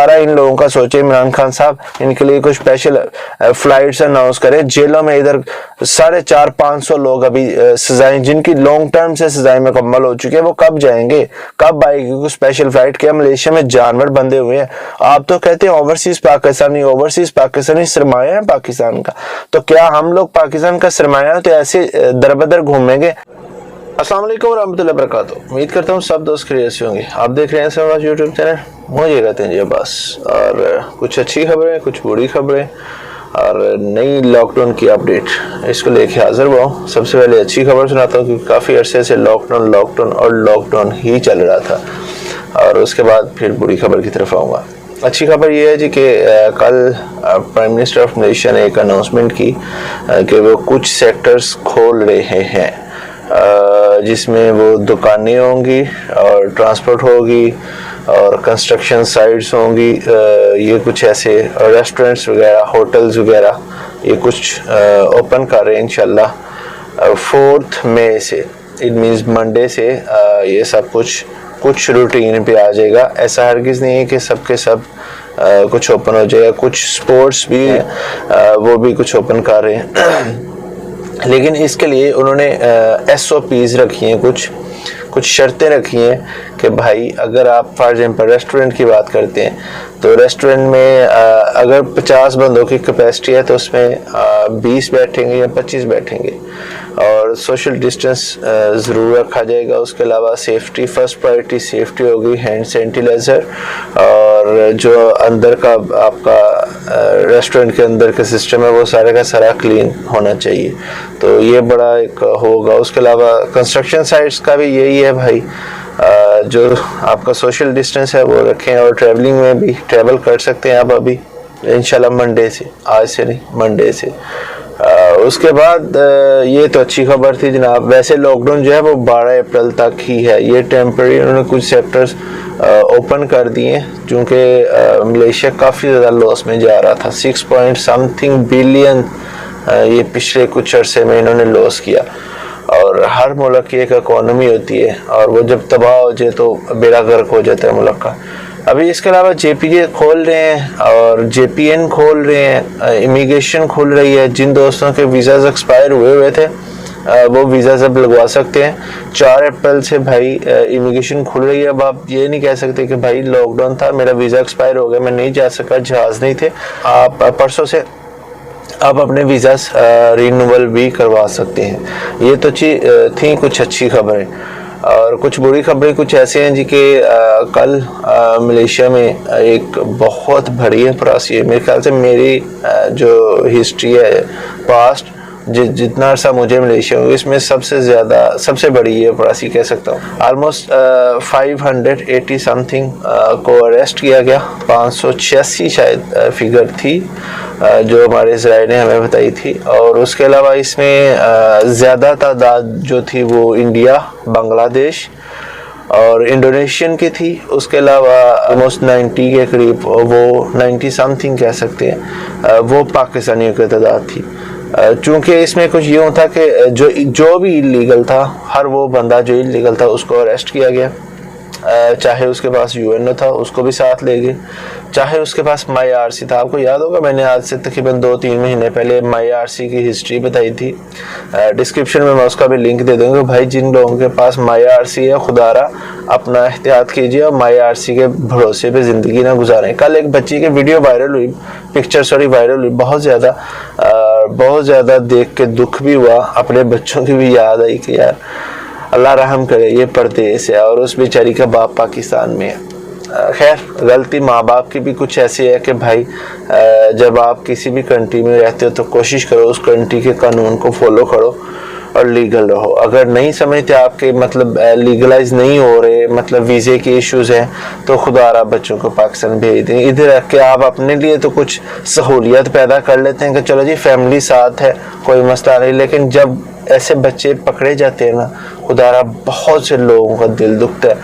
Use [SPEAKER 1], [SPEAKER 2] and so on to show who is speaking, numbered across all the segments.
[SPEAKER 1] सारा इन लोगों का सोचे इमरान खान साहब, इनके लिए कुछ स्पेशल फ्लाइट्स अनाउंस करें। जेलों में इधर 450-500 लोग अभी सजाएं, जिनकी लॉन्ग टर्म से सजाएं मुकम्मल हो चुकी है, वो कब जाएंगे, कब आएगी कुछ स्पेशल फ्लाइट? क्या मलेशिया में जानवर बंधे हुए हैं? आप तो कहते हैं ओवरसीज पाकिस्तानी सरमाया है पाकिस्तान का, तो क्या हम लोग पाकिस्तान का सरमाया तो ऐसे दरबदर घूमेंगे? अस्सलाम वालेकुम रहमतुल्लाहि वबरकातुहू। उम्मीद करता हूँ सब दोस्त खैरियत से होंगे। आप देख रहे हैं हमारा यूट्यूब चैनल, मुझे कहते हैं जी अब्बास। और कुछ अच्छी खबरें, कुछ बुरी खबरें और नई लॉकडाउन की अपडेट, इसको लेके हाजिर हुआ हूँ। सबसे पहले अच्छी खबर सुनाता हूँ क्योंकि काफ़ी अरसे से लॉकडाउन ही चल रहा था, और उसके बाद फिर बुरी खबर की तरफ आऊँगा। अच्छी खबर ये है जी कि कल प्राइम मिनिस्टर ऑफ मलेशिया ने एक अनाउंसमेंट की कि वो कुछ सेक्टर्स खोल रहे हैं, जिसमें वो दुकानें होंगी और ट्रांसपोर्ट होगी और कंस्ट्रक्शन साइट्स होंगी, ये कुछ ऐसे रेस्टोरेंट्स वगैरह, होटल्स वगैरह, ये कुछ ओपन कर रहे हैं इंशाल्लाह 4 मई से। इट मीन्स मंडे से ये सब कुछ रूटीन पे आ जाएगा। ऐसा हरगिज़ नहीं है कि सब के सब कुछ ओपन हो जाएगा। कुछ स्पोर्ट्स भी वो भी कुछ ओपन कर रहे हैं लेकिन इसके लिए उन्होंने SOPs रखी हैं, कुछ शर्तें रखी हैं कि भाई अगर आप फॉर एग्जांपल रेस्टोरेंट की बात करते हैं तो रेस्टोरेंट में अगर 50 बंदों की कैपेसिटी है तो उसमें 20 बैठेंगे या 25 बैठेंगे, और सोशल डिस्टेंस ज़रूर रखा जाएगा। उसके अलावा सेफ्टी, फर्स्ट प्रायोरिटी सेफ्टी होगी, हैंड सैनिटाइज़र, और जो अंदर का आपका रेस्टोरेंट के अंदर का सिस्टम है वो सारे का सारा क्लीन होना चाहिए, तो ये बड़ा एक होगा। उसके अलावा कंस्ट्रक्शन साइट्स का भी यही है भाई, जो आपका सोशल डिस्टेंस है वो रखें, और ट्रैवलिंग में भी ट्रैवल कर सकते हैं आप अभी इंशाल्लाह मंडे से, आज से नहीं मंडे से। उसके बाद ये तो अच्छी खबर थी जनाब। वैसे लॉकडाउन जो है वो 12 अप्रैल तक ही है, ये टेम्पररी उन्होंने कुछ सेक्टर्स ओपन कर दिए क्योंकि मलेशिया काफ़ी ज़्यादा लॉस में जा रहा था। 6 बिलियन ये पिछले कुछ अरसे में इन्होंने लॉस किया, और हर मुल्क की एक इकोनॉमी होती है और वो जब तबाह हो जाए तो बेड़ा गर्क हो जाता है मुल्क का। अभी इसके अलावा JPK खोल रहे हैं और JPN खोल रहे हैं, इमिग्रेशन खुल रही है। जिन दोस्तों के वीज़ाज एक्सपायर हुए थे वो वीज़ा सब लगवा सकते हैं। 4 अप्रैल से भाई इमिग्रेशन खुल रही है। अब आप ये नहीं कह सकते कि भाई लॉकडाउन था, मेरा वीज़ा एक्सपायर हो गया, मैं नहीं जा सका, जहाज़ नहीं थे। आप परसों से आप अपने वीज़ास रिन्यूअल भी करवा सकते हैं। ये तो थी कुछ अच्छी खबरें, और कुछ बुरी खबरें कुछ ऐसे हैं जी कि कल मलेशिया में एक बहुत बड़ी अफरासी है। मेरे ख्याल से मेरी जो हिस्ट्री है पास्ट, जितना अर्सा मुझे मलेशिया में, इसमें सबसे बड़ी ये अफरासी कह सकता हूँ। ऑलमोस्ट 580 समथिंग को अरेस्ट किया गया। 586 शायद फिगर थी जो हमारे इसराइल ने हमें बताई थी, और उसके अलावा इसमें ज़्यादा तादाद जो थी वो इंडिया, बांग्लादेश और इंडोनेशियन की थी। उसके अलावा ऑलमोस्ट 90 के करीब, वो 90 समथिंग कह सकते हैं, वो पाकिस्तानियों की तादाद थी। चूँकि इसमें कुछ यूँ था कि जो भी इलीगल था, हर वो बंदा जो इलीगल था उसको अरेस्ट किया गया। चाहे उसके पास UNO था उसको भी साथ ले गए, चाहे उसके पास MyRC था। आपको याद होगा मैंने आज से तकरीबन 2-3 महीने पहले MyRC की हिस्ट्री बताई थी। डिस्क्रिप्शन में मैं उसका भी लिंक दे दूंगा। भाई जिन लोगों के पास MyRC है खुदारा अपना एहतियात कीजिए और MyRC के भरोसे पे ज़िंदगी ना गुजारें। कल एक बच्ची की वीडियो वायरल हुई, पिक्चर वायरल हुई, बहुत ज़्यादा देख के दुख भी हुआ, अपने बच्चों की भी याद आई कि यार अल्लाह रहम करे, ये परदेश है और उस बेचारी का बाप पाकिस्तान में है। खैर गलती माँ बाप की भी कुछ ऐसी है कि भाई जब आप किसी भी कंट्री में रहते हो तो कोशिश करो उस कंट्री के कानून को फॉलो करो और लीगल रहो। अगर नहीं समझते आपके मतलब लीगलाइज नहीं हो रहे, मतलब वीज़े के इश्यूज हैं, तो खुदारा बच्चों को पाकिस्तान भेज दें। इधर रख के आप अपने लिए तो कुछ सहूलियत पैदा कर लेते हैं कि चलो जी फैमिली साथ है, कोई मसला नहीं, लेकिन जब ऐसे बच्चे पकड़े जाते हैं ना, खुदारा बहुत से लोगों का दिल दुखता है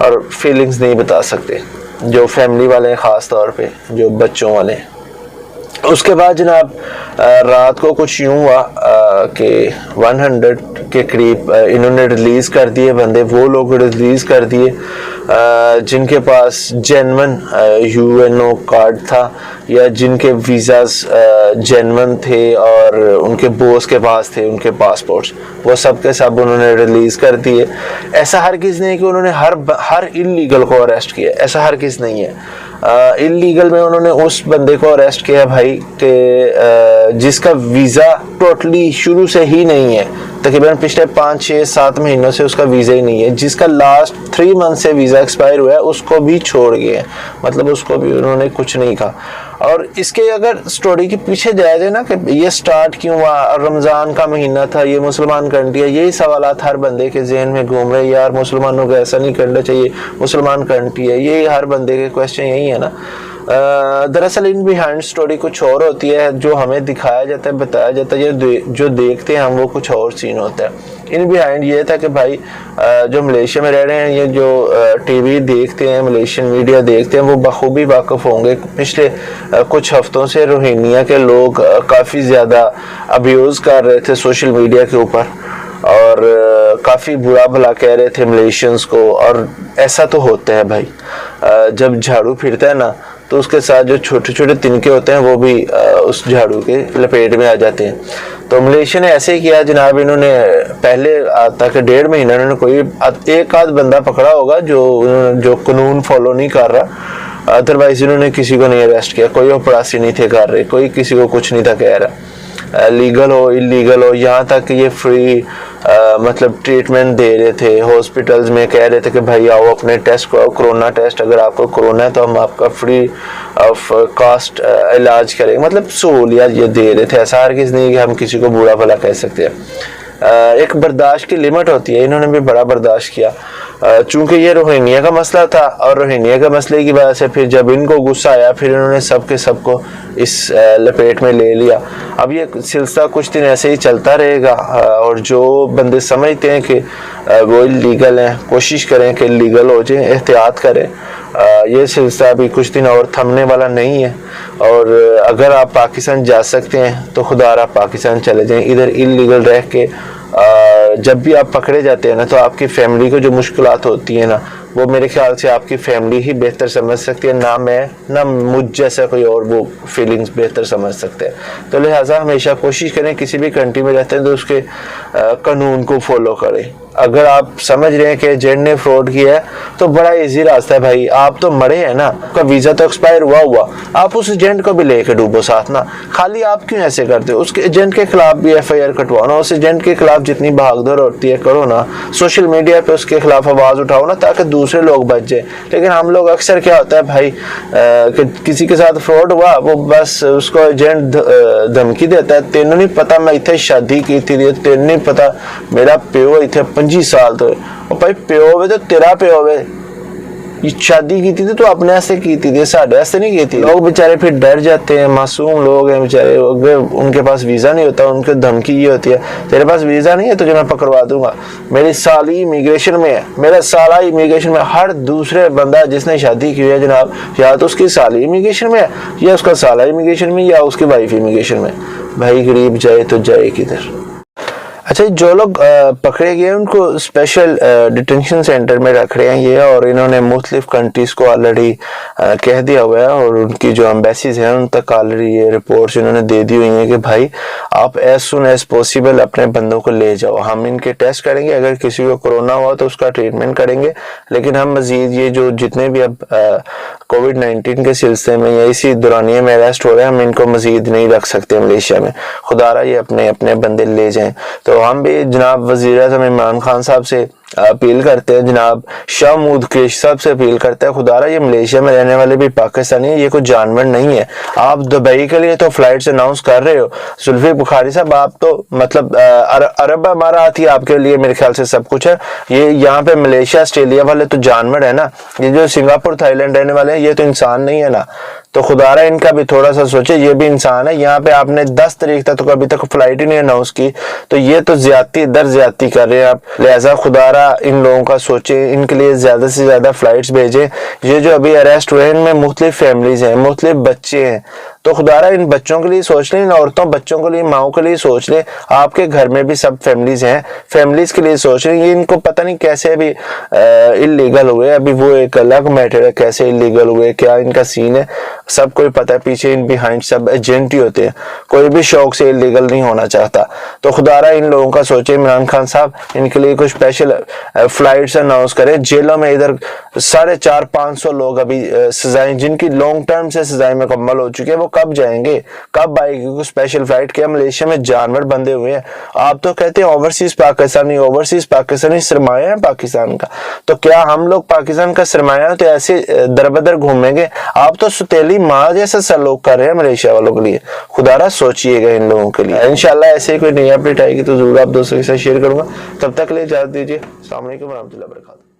[SPEAKER 1] और फीलिंग्स नहीं बता सकते, जो फैमिली वाले हैं ख़ास तौर पे, जो बच्चों वाले हैं। उसके बाद जनाब रात को कुछ यूं हुआ कि 100 के करीब इन्होंने रिलीज़ कर दिए बंदे, वो लोग रिलीज़ कर दिए जिनके पास जेन्युइन यूएनओ कार्ड था या जिनके वीज़ाज जेन्युइन थे और उनके बॉस के पास थे उनके पासपोर्ट्स, वो सब के सब उन्होंने रिलीज़ कर दिए। ऐसा हर किसी नहीं कि उन्होंने हर इल्लीगल को अरेस्ट किया, ऐसा हर किसी नहीं है। इल्लीगल में उन्होंने उस बंदे को अरेस्ट किया भाई कि जिसका वीज़ा टोटली शुरू से ही नहीं है, तकरीबन पिछले 5, 6, 7 महीनों से उसका वीज़ा ही नहीं है, जिसका लास्ट 3 मंथ से वीज़ा एक्सपायर हुआ है उसको भी छोड़ गए, मतलब उसको भी उन्होंने कुछ नहीं कहा। और इसके अगर स्टोरी के पीछे जाया जाए ना कि ये स्टार्ट क्यों हुआ, रमज़ान का महीना था, ये मुसलमान कंट्री है, यही सवालात हर बंदे के जहन में घूम रहे, यार मुसलमानों को ऐसा नहीं करना चाहिए, मुसलमान कंट्री है, यही हर बंदे के क्वेश्चन यही है ना। दरअसल इन बिहाइंड स्टोरी कुछ और होती है, जो हमें दिखाया जाता है, बताया जाता है, जो देखते हैं हम वो कुछ और सीन होता है। इन बिहाइंड ये था कि भाई जो मलेशिया में रह रहे हैं, ये जो टीवी देखते हैं, मलेशियन मीडिया देखते हैं, वो बखूबी वाकिफ होंगे पिछले कुछ हफ्तों से रोहिंग्या के लोग काफ़ी ज़्यादा अब्यूज़ कर रहे थे सोशल मीडिया के ऊपर और काफ़ी बुरा भला कह रहे थे मलेशियंस को। और ऐसा तो होता है भाई, जब झाड़ू फिरता है ना तो उसके साथ जो छोटे छोटे तिनके होते हैं वो भी उस झाड़ू के लपेट में आ जाते हैं। तो मलेशिया ने ऐसे ही किया जनाब, इन्होंने पहले तक 1.5 महीना इन्होंने कोई एक आध बंदा पकड़ा होगा जो कानून फॉलो नहीं कर रहा, अदरवाइज इन्होंने किसी को नहीं अरेस्ट किया, कोई अपराधी नहीं थे कर रहे, कोई किसी को कुछ नहीं था कह रहा, लीगल हो इलीगल हो, यहाँ तक कि ये फ्री मतलब ट्रीटमेंट दे रहे थे हॉस्पिटल्स में, कह रहे थे कि भाई आओ अपने टेस्ट कराओ, कोरोना टेस्ट, अगर आपको कोरोना है तो हम आपका फ्री ऑफ कास्ट इलाज करेंगे, मतलब सहूलियत ये दे रहे थे। ऐसा हर किसी नहीं कि हम किसी को बुरा भला कह सकते हैं, एक बर्दाश्त की लिमिट होती है, इन्होंने भी बड़ा बर्दाश्त किया। चूंकि ये रोहिंग्या का मसला था और रोहिंग्या के मसले की वजह से फिर जब इनको गुस्सा आया फिर इन्होंने सबको इस लपेट में ले लिया। अब ये सिलसिला कुछ दिन ऐसे ही चलता रहेगा और जो बंदे समझते हैं कि वो इलीगल हैं कोशिश करें कि लीगल हो जाए, एहतियात करें। ये सिलसिला अभी कुछ दिन और थमने वाला नहीं है और अगर आप पाकिस्तान जा सकते हैं तो खुदा आप पाकिस्तान चले जाएं। इधर इलीगल रह के जब भी आप पकड़े जाते हैं ना तो आपकी फैमिली को जो मुश्किलात होती है ना वो मेरे ख्याल से आपकी फैमिली ही बेहतर समझ सकती है, ना मैं ना मुझ जैसा कोई और वो फीलिंग्स बेहतर समझ सकते हैं। तो लिहाजा हमेशा कोशिश करें किसी भी कंट्री में रहते हैं तो उसके कानून को फॉलो करें। अगर आप समझ रहे हैं कि एजेंट ने फ्रॉड किया है तो बड़ा इजी रास्ता है भाई, आप तो मरे हैं ना, आपका वीज़ा तो एक्सपायर हुआ, आप उस एजेंट को भी लेके डूबो साथ ना। खाली आप क्यों ऐसे करते हो, उसके एजेंट के खिलाफ भी FIR कटवाओ ना, उस एजेंट के खिलाफ जितनी भागदौड़ होती है करो ना, सोशल मीडिया पे उसके खिलाफ आवाज़ उठाओ ना ताकि दूसरे लोग बच जाए। लेकिन हम लोग अक्सर क्या होता है भाई कि किसी के साथ फ्रॉड हुआ वो बस उसको एजेंट धमकी देता है, तेनों नहीं पता मैं इतने शादी की थी, तेनों नहीं पता मेरा प्यो इतने 25 साल तो भाई प्यो होवे तो तेरा प्यो होवे, शादी की थी तो अपने ऐसे की थी, साढ़े ऐसे नहीं की थी। लोग बेचारे फिर डर जाते हैं, मासूम लोग हैं बेचारे, उनके पास वीज़ा नहीं होता, उनके धमकी ये होती है तेरे पास वीज़ा नहीं है तुझे मैं पकड़वा दूंगा, मेरी साली इमिग्रेशन में है, मेरा साला इमिग्रेशन में। हर दूसरे बंदा जिसने शादी की है जनाब या तो उसकी साली इमिग्रेशन में है या उसका साला इमिग्रेशन में या उसकी वाइफ इमिग्रेशन में। भाई गरीब जाए तो जाए किधर। अच्छा, जो लोग पकड़े गए उनको स्पेशल डिटेंशन सेंटर में रख रहे हैं ये, और इन्होंने मुख्तलिफ कंट्रीज़ को ऑलरेडी कह दिया हुआ है और उनकी जो एम्बेसीज हैं उन तक ऑलरेडी ये रिपोर्ट्स इन्होंने दे दी हुई हैं कि भाई आप एज सुन एज पॉसिबल अपने बंदों को ले जाओ, हम इनके टेस्ट करेंगे, अगर किसी को कोरोना हुआ तो उसका ट्रीटमेंट करेंगे, लेकिन हम मजीद ये जो जितने भी अब कोविड-19 के सिलसिले में या इसी दौरानिए में अरेस्ट हो रहे हैं हम इनको मजीद नहीं रख सकते मलेशिया में, खुदारा ये अपने अपने बंदे ले जाएं। तो हम भी जनाब वज़ीर-ए-आज़म इमरान खान साहब से अपील करते हैं, जनाब शाह महमूद कुरैशी साहब से अपील करते हैं, खुदारा ये मलेशिया में रहने वाले भी पाकिस्तानी है, ये कोई जानवर नहीं है। आप दुबई के लिए तो फ्लाइट्स अनाउंस कर रहे हो, जुल्फिकार बुखारी साहब आप तो मतलब अरब अमारात ही आपके लिए मेरे ख्याल से सब कुछ है। ये यहाँ पे मलेशिया ऑस्ट्रेलिया वाले तो जानवर है ना, ये जो सिंगापुर थाईलैंड रहने वाले हैं ये तो इंसान नहीं है ना, तो खुदारा इनका भी थोड़ा सा सोचे, ये भी इंसान है। यहाँ पे आपने 10 तारीख तक तो कभी तक फ्लाइट ही नहीं अनाउंस की, तो ये तो ज्यादती दर ज्यादती कर रहे हैं आप। लिहाजा खुदारा इन लोगों का सोचे, इनके लिए ज्यादा से ज्यादा फ्लाइट्स भेजें। ये जो अभी अरेस्ट हुए हैं इनमें मुख्तलिफ फैमिलीज हैं, मुख्तलिफ बच्चे हैं, तो खुदारा इन बच्चों के लिए सोच लें, इन औरतों बच्चों के लिए, माओ के लिए सोच लें। आपके घर में भी सब फैमिलीज हैं, फैमिलीज के लिए सोच लें। ये इनको पता नहीं कैसे अभी इलीगल हुए, अभी वो एक अलग मैटर है, कैसे इलीगल हुए, क्या इनका सीन है, सब कोई पता है। पीछे इन बिहाइंड सब एजेंट ही होते हैं, कोई भी शौक से इलीगल नहीं होना चाहता। तो खुदारा इन लोगों का सोचे, इमरान खान साहब इनके लिए कुछ स्पेशल फ्लाइट्स अनाउंस करें। जेलों में इधर 450-500 लोग अभी सजाएं, जिनकी लॉन्ग टर्म से सजाएं मुकम्मल हो चुकी है, वो कब जाएंगे, कब आएगी कुछ स्पेशल फ्लाइट? क्या मलेशिया में जानवर बंधे हुए हैं? आप तो कहते हैं ओवरसीज पाकिस्तानी सरमाया है पाकिस्तान का, तो क्या हम लोग पाकिस्तान का सरमाया तो ऐसे दरबदर घूमेंगे? आप तो सुतेली माँ जैसा सलूक कर रहे हैं मलेशिया वालों के लिए। खुदारा सोचिएगा इन लोगों के लिए। इंशाल्लाह ऐसे ही कोई नई अपडेट आएगी तो जरूर आप दोस्तों के साथ शेयर करूंगा। तब तक के लिए इजाजत दीजिए। अस्सलाम वालेकुम व रहमतुल्लाहि व बरकातहू।